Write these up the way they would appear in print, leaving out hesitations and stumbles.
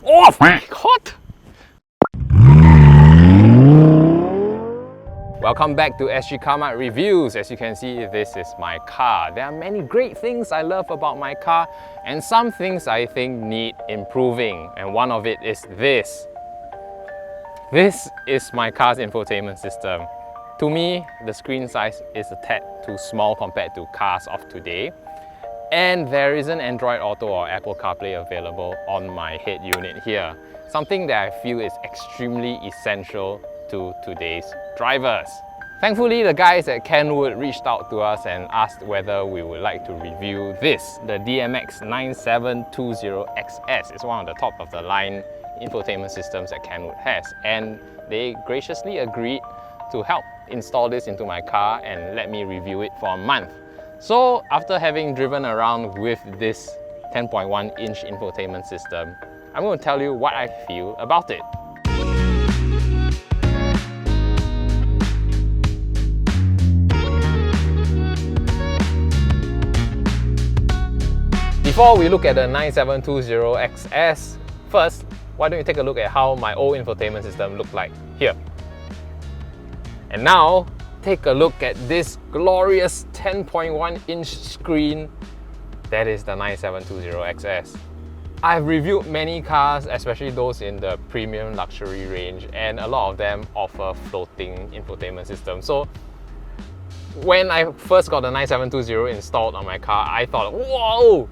Oh my god! Welcome back to sgCarMart Reviews. As you can see, this is my car. There are many great things I love about my car and some things I think need improving. And one of it is this. This is my car's infotainment system. To me, the screen size is a tad too small compared to cars of today. And there isn't Android Auto or Apple CarPlay available on my head unit here. Something that I feel is extremely essential to today's drivers. Thankfully, the guys at Kenwood reached out to us and asked whether we would like to review this, the DMX9720XS. It's one of the top of the line infotainment systems that Kenwood has, and they graciously agreed to help install this into my car and let me review it for a month. So after having driven around with this 10.1-inch infotainment system, I'm going to tell you what I feel about it. Before we look at the 9720XS, first, why don't you take a look at how my old infotainment system looked like here. And now, take a look at this glorious 10.1-inch screen that is the 9720XS. I've reviewed many cars, especially those in the premium luxury range, and a lot of them offer floating infotainment systems. So when I first got the 9720 installed on my car, I thought, whoa!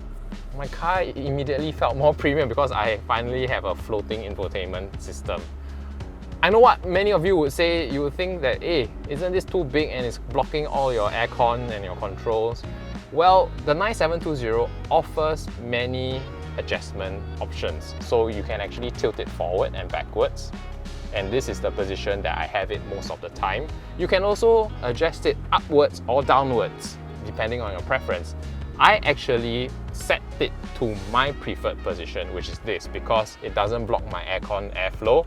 My car immediately felt more premium because I finally have a floating infotainment system. I know what many of you would say. You would think that, hey, isn't this too big and it's blocking all your aircon and your controls? Well, the 9720 offers many adjustment options. So you can actually tilt it forward and backwards. And this is the position that I have it most of the time. You can also adjust it upwards or downwards, depending on your preference. I actually set it to my preferred position, which is this, because it doesn't block my aircon airflow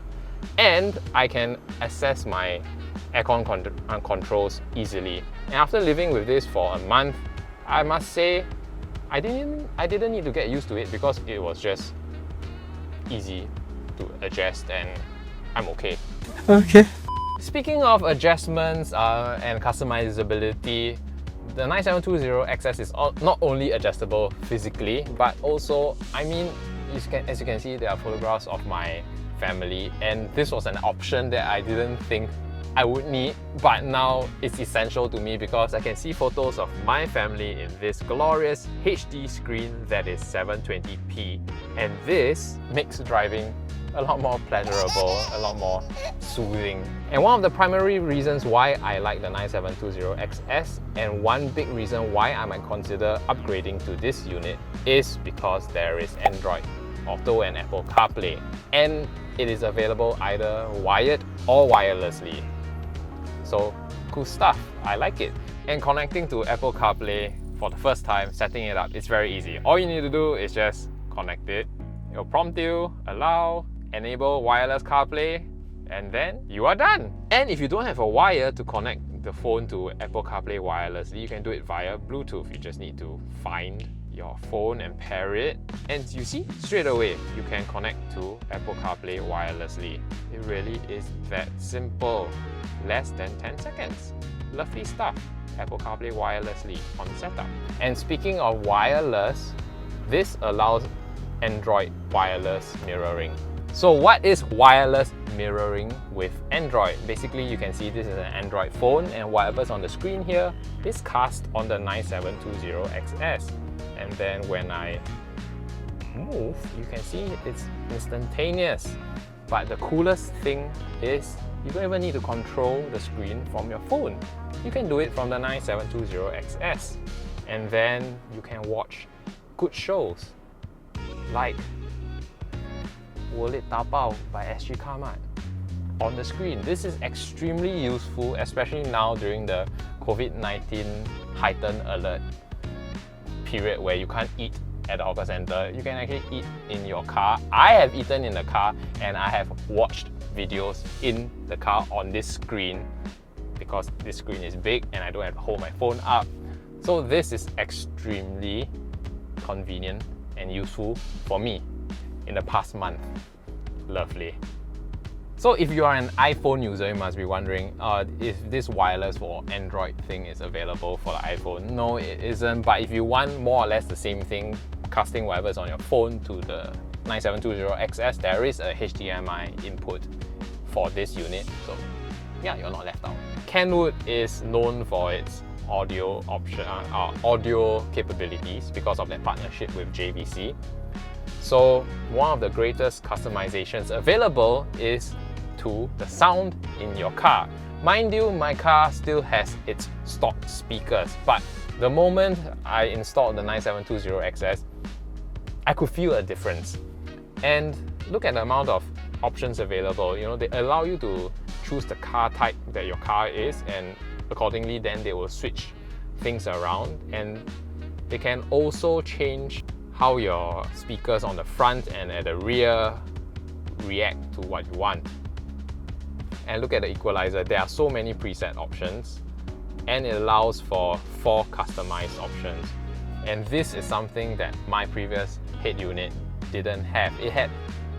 and I can access my aircon controls easily. And after living with this for a month, I must say I didn't need to get used to it because it was just easy to adjust and I'm okay. Okay. Speaking of adjustments and customizability, the 9720XS is not only adjustable physically, but also, I mean, as you can see, there are photographs of my family, and this was an option that I didn't think I would need, but now it's essential to me because I can see photos of my family in this glorious HD screen that is 720p, and this makes driving a lot more pleasurable, a lot more soothing. And one of the primary reasons why I like the 9720XS, and one big reason why I might consider upgrading to this unit, is because there is Android Auto and Apple CarPlay, and it is available either wired or wirelessly. So cool stuff, I like it. And connecting to Apple CarPlay for the first time, setting it up, it's very easy. All you need to do is just connect it. It'll prompt you, allow, enable wireless CarPlay, and then you are done. And if you don't have a wire to connect the phone to Apple CarPlay wirelessly, you can do it via Bluetooth. You just need to find your phone and pair it, and you see, straight away you can connect to Apple CarPlay wirelessly. It really is that simple. Less than 10 seconds. Lovely stuff. Apple CarPlay wirelessly on setup. And speaking of wireless, this allows Android wireless mirroring. So what is wireless mirroring with Android? Basically, you can see this is an Android phone, and whatever's on the screen here is cast on the 9720XS. And then when I move, you can see it's instantaneous. But the coolest thing is you don't even need to control the screen from your phone. You can do it from the 9720XS. And then you can watch good shows like Will It Tapao by sgCarMart on the screen. This is extremely useful, especially now during the COVID-19 heightened alert period where you can't eat at the hawker center. You can actually eat in your car. I have eaten in the car and I have watched videos in the car on this screen because this screen is big and I don't have to hold my phone up. So this is extremely convenient and useful for me in the past month. lovely. So if you are an iPhone user, you must be wondering if this wireless for Android thing is available for the iPhone. No, it isn't, but if you want more or less the same thing, casting whatever's on your phone to the 9720XS, there is a HDMI input for this unit, so yeah, you're not left out. Kenwood is known for its audio capabilities because of their partnership with JVC. So one of the greatest customizations available is to the sound in your car. Mind you, my car still has its stock speakers, but the moment I installed the 9720XS, I could feel a difference. And look at the amount of options available. You know, they allow you to choose the car type that your car is, and accordingly then they will switch things around, and they can also change how your speakers on the front and at the rear react to what you want. And look at the equalizer, there are so many preset options, and it allows for 4 customized options. And this is something that my previous head unit didn't have. It had,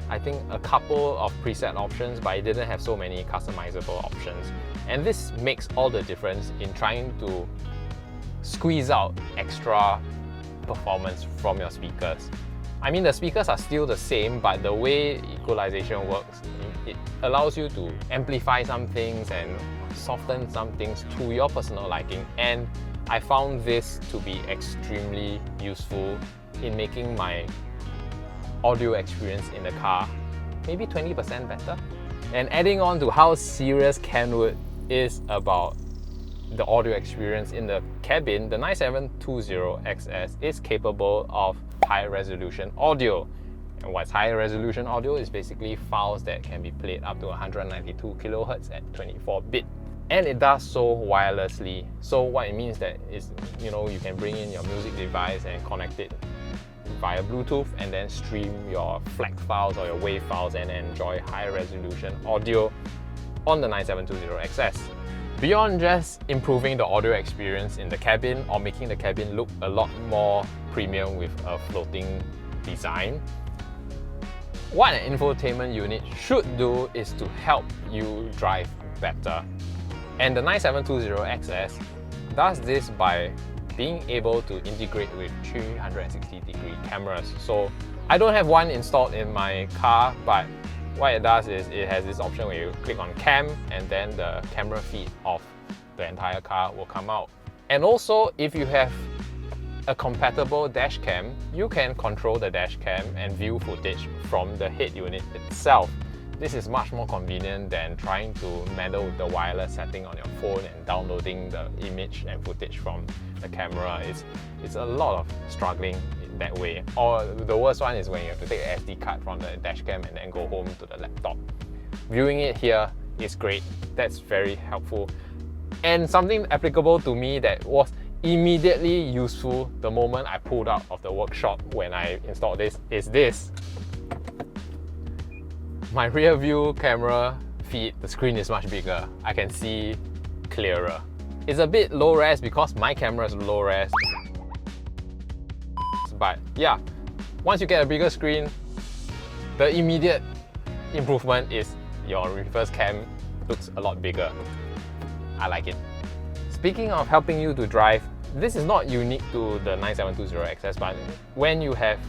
I think, a couple of preset options, but it didn't have so many customizable options. And this makes all the difference in trying to squeeze out extra performance from your speakers. I mean, the speakers are still the same, but the way equalization works, it allows you to amplify some things and soften some things to your personal liking. And I found this to be extremely useful in making my audio experience in the car maybe 20% better. And adding on to how serious Kenwood is about the audio experience in the cabin, the 9720XS is capable of high resolution audio. And what's high resolution audio is basically files that can be played up to 192 kHz at 24-bit. And it does so wirelessly. So what it means that is, you know, you can bring in your music device and connect it via Bluetooth and then stream your FLAC files or your WAV files and enjoy high resolution audio on the 9720XS. Beyond just improving the audio experience in the cabin or making the cabin look a lot more premium with a floating design, what an infotainment unit should do is to help you drive better. And the 9720XS does this by being able to integrate with 360-degree cameras. So I don't have one installed in my car, but what it does is it has this option where you click on cam and then the camera feed of the entire car will come out. And also, if you have a compatible dash cam, you can control the dash cam and view footage from the head unit itself. This is much more convenient than trying to meddle with the wireless setting on your phone and downloading the image and footage from the camera. It's a lot of struggling in that way. Or the worst one is when you have to take an SD card from the dash cam and then go home to the laptop. Viewing it here is great. That's very helpful. And something applicable to me that was immediately useful the moment I pulled out of the workshop when I installed this is this. My rear view camera feed, the screen is much bigger. I can see clearer. It's a bit low res because my camera is low res. But yeah, once you get a bigger screen, the immediate improvement is your reverse cam looks a lot bigger. I like it. Speaking of helping you to drive, this is not unique to the 9720XS, but when you have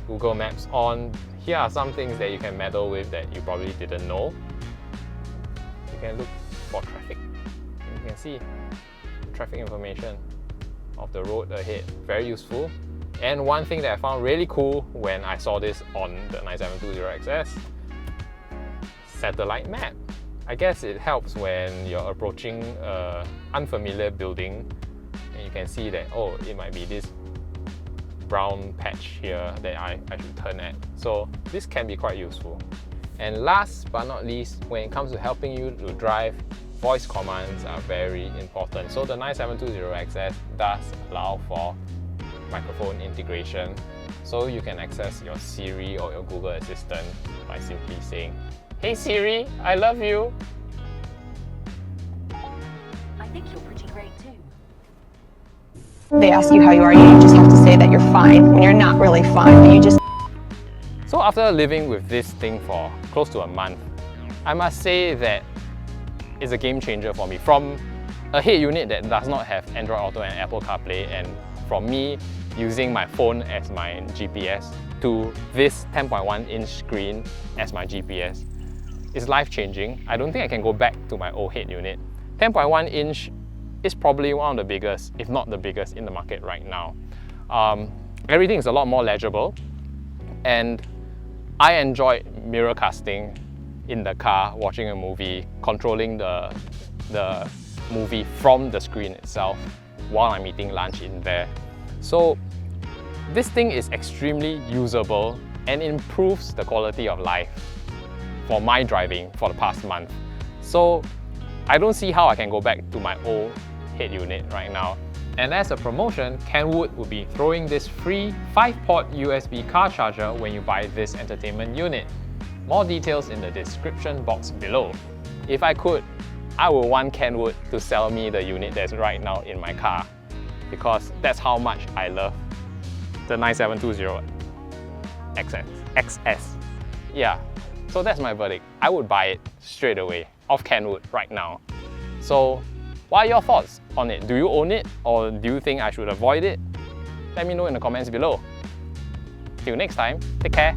Google Maps on, here are some things that you can meddle with that you probably didn't know. You can look for traffic. You can see traffic information of the road ahead. Very useful. And one thing that I found really cool when I saw this on the 9720XS, satellite map. I guess it helps when you're approaching an unfamiliar building and you can see that, oh, it might be this brown patch here that I should turn at. So this can be quite useful. And last but not least, when it comes to helping you to drive, voice commands are very important. So the 9720XS does allow for microphone integration. So you can access your Siri or your Google Assistant by simply saying, "Hey Siri, I love you." I think you're pretty great too. They ask you how you are, you just have to say that you're fine when you're not really fine, but you just... So So after living with this thing for close to a month, I must say that it's a game changer for me. From a head unit that does not have Android Auto and Apple CarPlay, and from me using my phone as my GPS, to this 10.1-inch screen as my GPS, is life-changing. I don't think I can go back to my old head unit. 10.1-inch is probably one of the biggest, if not the biggest, in the market right now. Everything is a lot more legible, and I enjoyed mirror casting in the car, watching a movie, controlling the movie from the screen itself while I'm eating lunch in there. So this thing is extremely usable and improves the quality of life for my driving for the past month. So I don't see how I can go back to my old head unit right now. And as a promotion, Kenwood will be throwing this free 5-port USB car charger when you buy this entertainment unit. More details in the description box below. If I could, I would want Kenwood to sell me the unit that's right now in my car, because that's how much I love the 9720XS. Yeah, so that's my verdict. I would buy it straight away off Kenwood right now. So what are your thoughts on it? Do you own it, or do you think I should avoid it? Let me know in the comments below. Till next time, take care.